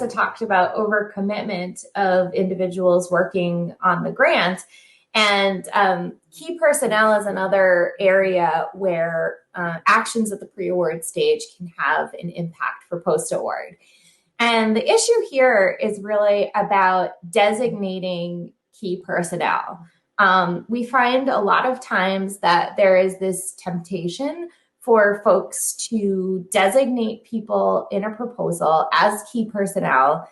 also talked about overcommitment of individuals working on the grant. And key personnel is another area where actions at the pre-award stage can have an impact for post-award. And the issue here is really about designating key personnel. We find a lot of times that there is this temptation for folks to designate people in a proposal as key personnel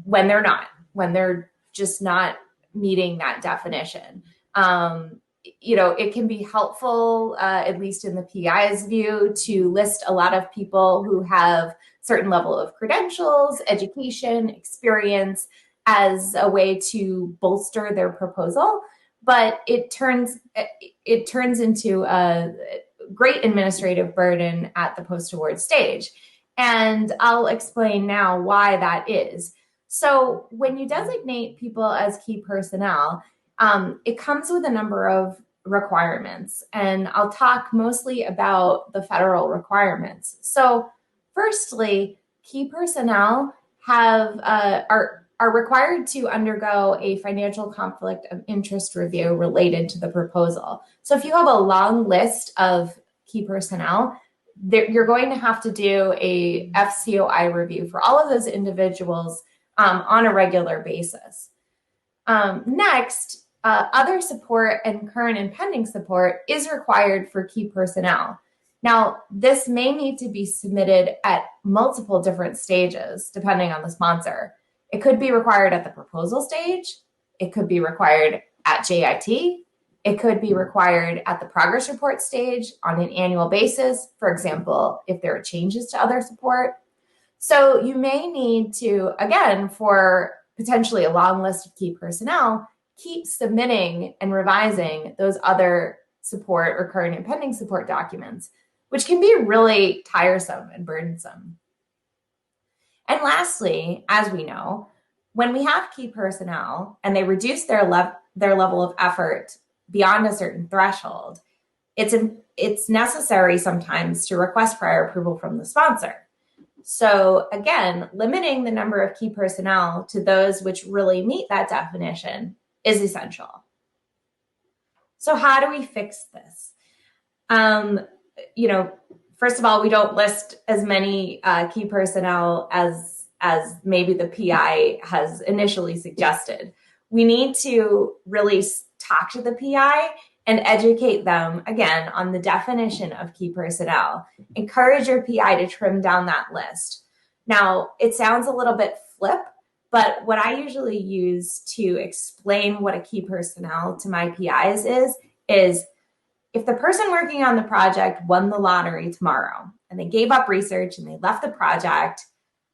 when they're just not meeting that definition. It can be helpful, at least in the PI's view, to list a lot of people who have certain level of credentials, education, experience as a way to bolster their proposal. But it turns into a great administrative burden at the post-award stage. And I'll explain now why that is. So when you designate people as key personnel, it comes with a number of requirements, and I'll talk mostly about the federal requirements. So firstly, key personnel are required to undergo a financial conflict of interest review related to the proposal. So if you have a long list of key personnel, you're going to have to do a FCOI review for all of those individuals on a regular basis. Next, other support and current and pending support is required for key personnel. Now, this may need to be submitted at multiple different stages, depending on the sponsor. It could be required at the proposal stage. It could be required at JIT. It could be required at the progress report stage on an annual basis, for example, if there are changes to other support. So you may need to, again, for potentially a long list of key personnel, keep submitting and revising those other support or current and pending support documents, which can be really tiresome and burdensome. And lastly, as we know, when we have key personnel and they reduce their level of effort beyond a certain threshold, it's necessary sometimes to request prior approval from the sponsor. So again, limiting the number of key personnel to those which really meet that definition is essential. So how do we fix this? First of all, we don't list as many key personnel as maybe the PI has initially suggested. We need to really talk to the PI and educate them, again, on the definition of key personnel. Encourage your PI to trim down that list. Now, it sounds a little bit flip, but what I usually use to explain what a key personnel to my PIs is if the person working on the project won the lottery tomorrow and they gave up research and they left the project,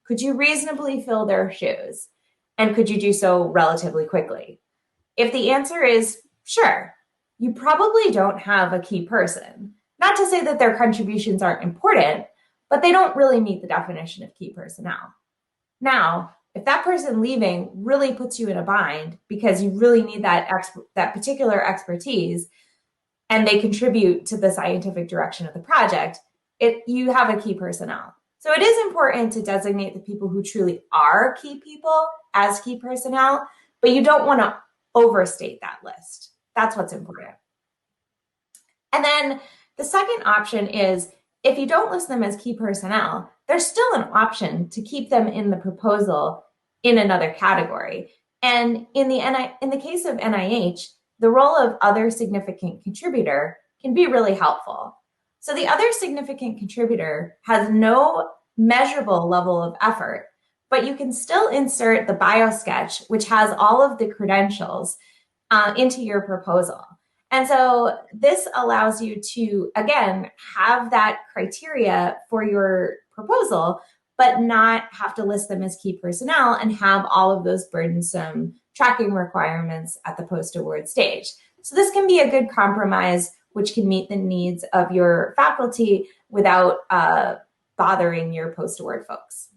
could you reasonably fill their shoes? And could you do so relatively quickly? If the answer is sure, you probably don't have a key person. Not to say that their contributions aren't important, but they don't really meet the definition of key personnel. Now, if that person leaving really puts you in a bind because you really need that particular expertise and they contribute to the scientific direction of the project, you have a key personnel. So it is important to designate the people who truly are key people as key personnel, but you don't want to overstate that list. That's what's important. And then the second option is if you don't list them as key personnel, there's still an option to keep them in the proposal in another category. And in the case of NIH, the role of other significant contributor can be really helpful. So the other significant contributor has no measurable level of effort, but you can still insert the biosketch, which has all of the credentials, into your proposal. And so this allows you to, again, have that criteria for your proposal, but not have to list them as key personnel and have all of those burdensome tracking requirements at the post-award stage. So this can be a good compromise, which can meet the needs of your faculty without bothering your post-award folks.